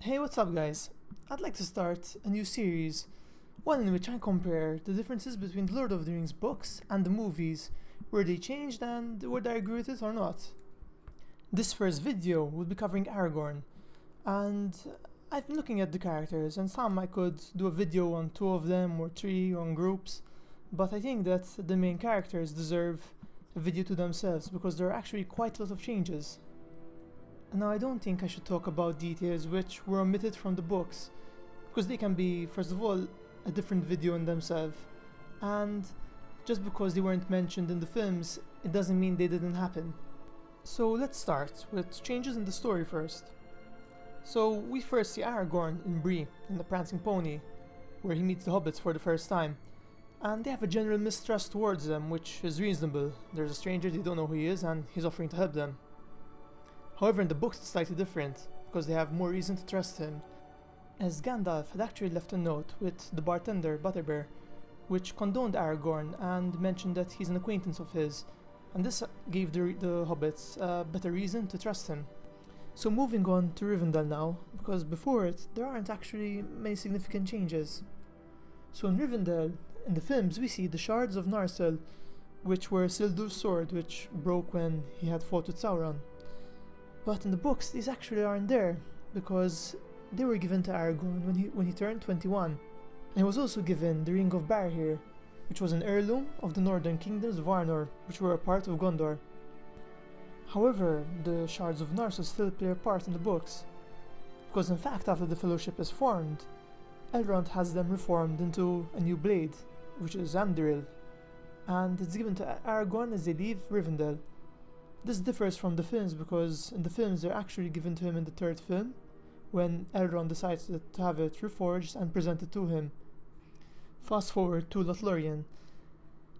Hey, what's up guys? I'd like to start a new series, one in which I compare the differences between the Lord of the Rings books and the movies, where they changed and whether I agree with it or not. This first video will be covering Aragorn, and I've been looking at the characters, and some I could do a video on two of them or three on groups, but I think that the main characters deserve a video to themselves because there are actually quite a lot of changes. Now, I don't think I should talk about details which were omitted from the books, because they can be, first of all, a different video in themselves, and just because they weren't mentioned in the films, it doesn't mean they didn't happen. So let's start with changes in the story first. So we first see Aragorn in Bree, in the Prancing Pony, where he meets the hobbits for the first time, and they have a general mistrust towards them, which is reasonable. There's a stranger, they don't know who he is, and he's offering to help them. However, in the books it's slightly different, because they have more reason to trust him, as Gandalf had actually left a note with the bartender Butterbear, which condoned Aragorn and mentioned that he's an acquaintance of his, and this gave the hobbits a better reason to trust him. So moving on to Rivendell now, because before it there aren't actually many significant changes. So in Rivendell, in the films we see the shards of Narsil, which were Isildur's sword, which broke when he had fought with Sauron. But in the books, these actually aren't there, because they were given to Aragorn when he turned 21. And he was also given the Ring of Barahir, which was an heirloom of the northern kingdoms of Arnor, which were a part of Gondor. However, the Shards of Narsil still play a part in the books, because in fact after the Fellowship is formed, Elrond has them reformed into a new blade, which is Anduril, and it's given to Aragorn as they leave Rivendell. This differs from the films because in the films they're actually given to him in the third film, when Elrond decides to have it reforged and presented to him. Fast forward to Lothlórien.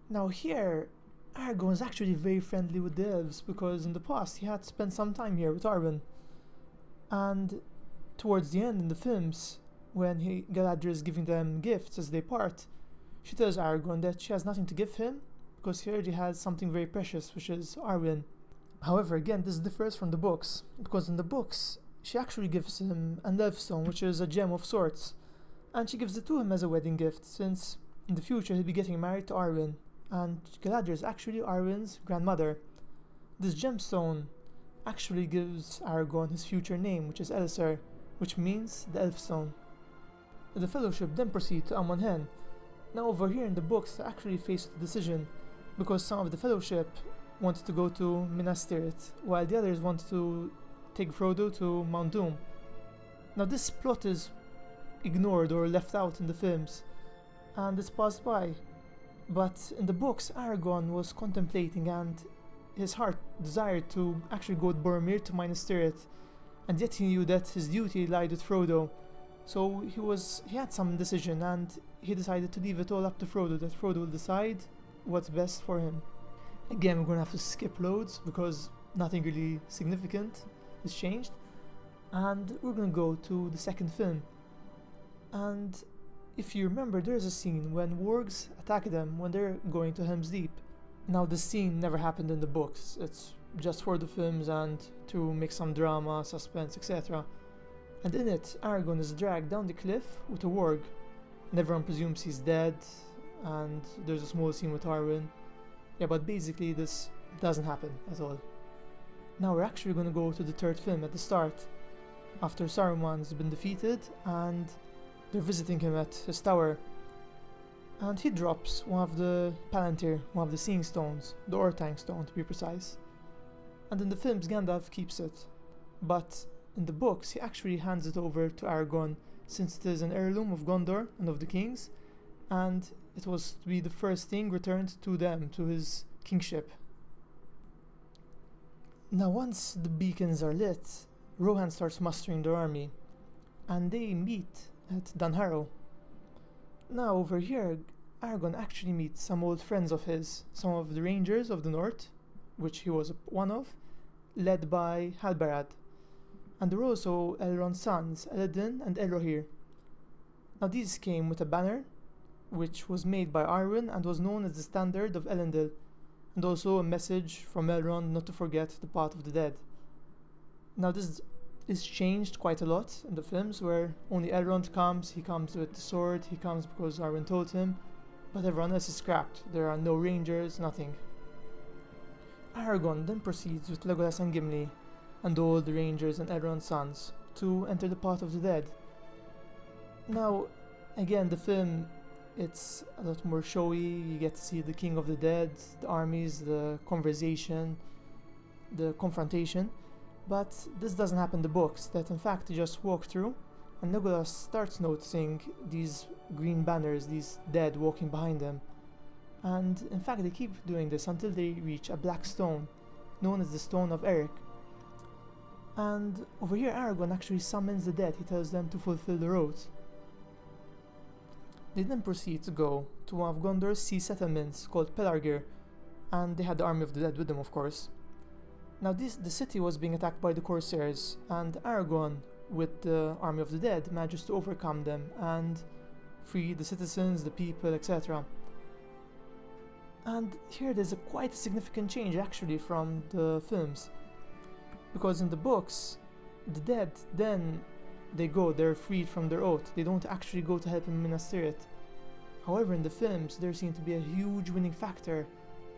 Now here, Aragorn is actually very friendly with the elves because in the past he had spent some time here with Arwen. And towards the end in the films, when Galadriel is giving them gifts as they part, she tells Aragorn that she has nothing to give him because he already has something very precious, which is Arwen. However, again, this differs from the books, because in the books, she actually gives him an elfstone, which is a gem of sorts, and she gives it to him as a wedding gift, since in the future he'll be getting married to Arwen, and Galadriel is actually Arwen's grandmother. This gemstone actually gives Aragorn his future name, which is Elisar, which means the elfstone. The Fellowship then proceed to Amon Hen. Now over here in the books, they actually faced a decision, because some of the Fellowship wanted to go to Minas Tirith, while the others wanted to take Frodo to Mount Doom. Now this plot is ignored or left out in the films, and it's passed by, but in the books Aragorn was contemplating and his heart desired to actually go with Boromir to Minas Tirith, and yet he knew that his duty lied with Frodo, so he had some indecision and he decided to leave it all up to Frodo, that Frodo will decide what's best for him. Again, we're going to have to skip loads because nothing really significant is changed, and we're going to go to the second film. And if you remember, there's a scene when wargs attack them when they're going to Helm's Deep. Now this scene never happened in the books, it's just for the films and to make some drama, suspense, etc. And in it, Aragorn is dragged down the cliff with a warg, and everyone presumes he's dead, and there's a small scene with Arwen. Yeah, but basically this doesn't happen at all. Now we're actually going to go to the third film at the start, after Saruman's been defeated and they're visiting him at his tower. And he drops one of the Palantir, one of the Seeing Stones, the Ortang Stone to be precise. And in the films Gandalf keeps it, but in the books he actually hands it over to Aragorn, since it is an heirloom of Gondor and of the kings, and it was to be the first thing returned to them, to his kingship. Now once the beacons are lit, Rohan starts mustering their army, and they meet at Dunharrow. Now over here, Aragorn actually meets some old friends of his, some of the Rangers of the North, which he was one of, led by Halbarad. And there were also Elrond's sons, Eladin and Elrohir. Now these came with a banner, which was made by Arwen and was known as the Standard of Elendil, and also a message from Elrond not to forget the path of the dead. Now this is changed quite a lot in the films, where only Elrond comes, he comes with the sword, he comes because Arwen told him, but everyone else is scrapped. There are no rangers, nothing. Aragorn then proceeds with Legolas and Gimli and all the rangers and Elrond's sons to enter the Path of the Dead. Now, again, the film, it's a lot more showy. You get to see the King of the Dead, the armies, the conversation, the confrontation, but this doesn't happen in the books, that in fact they just walk through and Legolas starts noticing these green banners, these dead walking behind them. And in fact they keep doing this until they reach a black stone, known as the Stone of Eric. And over here Aragorn actually summons the dead, he tells them to fulfill the oath. They then proceed to go to one of Gondor's sea settlements called Pelargir, and they had the army of the dead with them, of course. Now the city was being attacked by the Corsairs, and Aragorn, with the army of the dead, manages to overcome them and free the citizens, the people, etc. And here there's quite a significant change actually from the films, because in the books, the dead then they're freed from their oath. They don't actually go to help in Minas Tirith. However, in the films, there seemed to be a huge winning factor,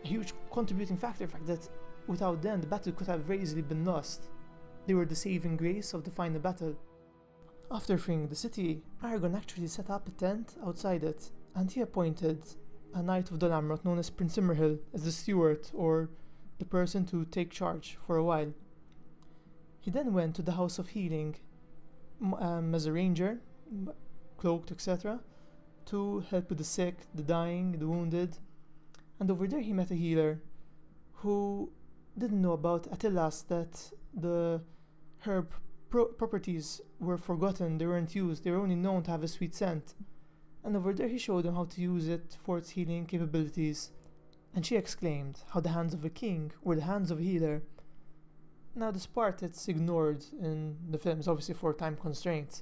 a huge contributing factor, in fact, that without them, the battle could have very easily been lost. They were the saving grace of the final battle. After freeing the city, Aragorn actually set up a tent outside it, and he appointed a knight of Dol Amroth known as Prince Imrahil as the steward, or the person to take charge for a while. He then went to the House of Healing as a ranger, cloaked, etc., to help with the sick, the dying, the wounded. And over there he met a healer who didn't know about Attilas, that the herb properties were forgotten, they weren't used, they were only known to have a sweet scent. And over there he showed him how to use it for its healing capabilities. And she exclaimed how the hands of a king were the hands of a healer. Now this part it's ignored in the films, obviously for time constraints,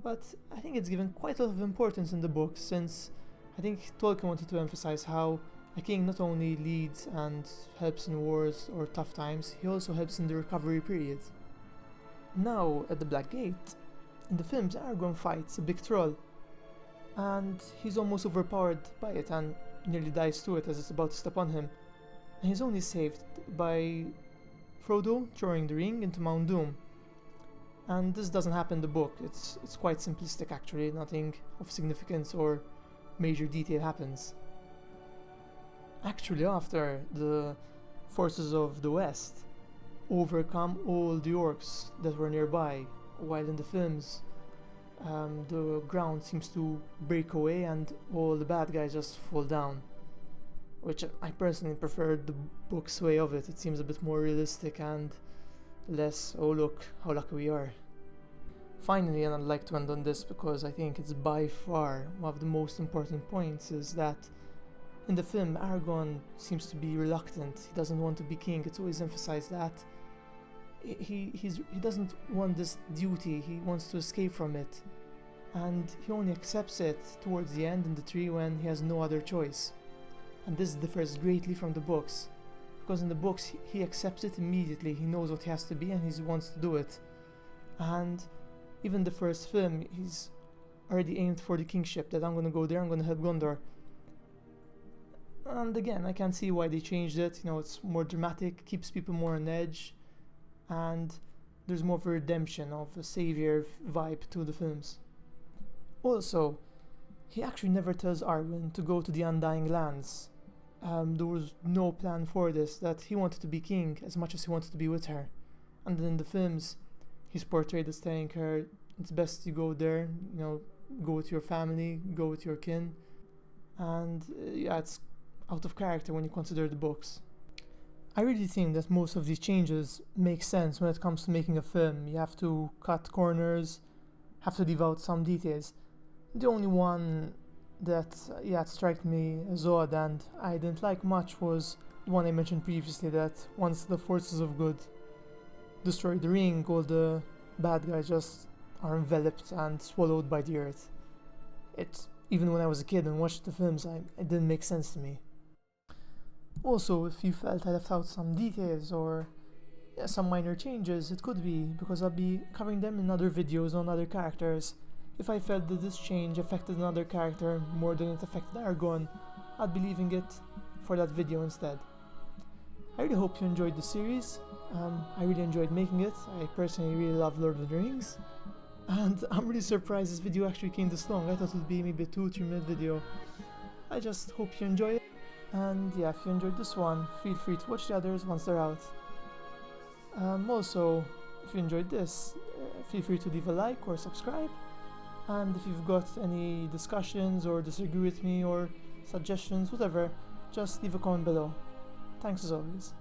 but I think it's given quite a lot of importance in the books, since I think Tolkien wanted to emphasize how a king not only leads and helps in wars or tough times, he also helps in the recovery period. Now at the Black Gate, in the films Aragorn fights a big troll, and he's almost overpowered by it and nearly dies to it as it's about to step on him, and he's only saved by Frodo throwing the ring into Mount Doom. And this doesn't happen in the book, it's quite simplistic actually, nothing of significance or major detail happens. Actually, after the forces of the West overcome all the orcs that were nearby, while in the films the ground seems to break away and all the bad guys just fall down, which I personally prefer the book's way of it. It seems a bit more realistic and less, oh look how lucky we are. Finally, and I'd like to end on this because I think it's by far one of the most important points, is that in the film Aragorn seems to be reluctant, he doesn't want to be king. It's always emphasized that he doesn't want this duty, he wants to escape from it, and he only accepts it towards the end in the tree when he has no other choice. And this differs greatly from the books, because in the books he accepts it immediately, he knows what he has to be and he wants to do it. And even the first film, he's already aimed for the kingship, that I'm gonna go there, I'm gonna help Gondor. And again, I can't see why they changed it, it's more dramatic, keeps people more on edge, and there's more of a redemption, of a savior vibe to the films. Also, he actually never tells Arwen to go to the Undying Lands. There was no plan for this, that he wanted to be king as much as he wanted to be with her. And then in the films, he's portrayed as telling her, it's best you go there, go with your family, go with your kin. And yeah, it's out of character when you consider the books. I really think that most of these changes make sense when it comes to making a film. You have to cut corners, have to leave out some details. The only one that struck me as odd and I didn't like much was the one I mentioned previously, that once the forces of good destroy the ring, all the bad guys just are enveloped and swallowed by the earth. Even when I was a kid and watched the films, it didn't make sense to me. Also, if you felt I left out some details or yeah, some minor changes, it could be, because I'll be covering them in other videos on other characters. If I felt that this change affected another character more than it affected Aragorn, I'd be leaving it for that video instead. I really hope you enjoyed the series. I really enjoyed making it. I personally really love Lord of the Rings. And I'm really surprised this video actually came this long. I thought it would be maybe a 2-3 minute video. I just hope you enjoy it. And yeah, if you enjoyed this one, feel free to watch the others once they're out. Also, if you enjoyed this, feel free to leave a like or subscribe. And if you've got any discussions or disagree with me or suggestions, whatever, just leave a comment below. Thanks as always.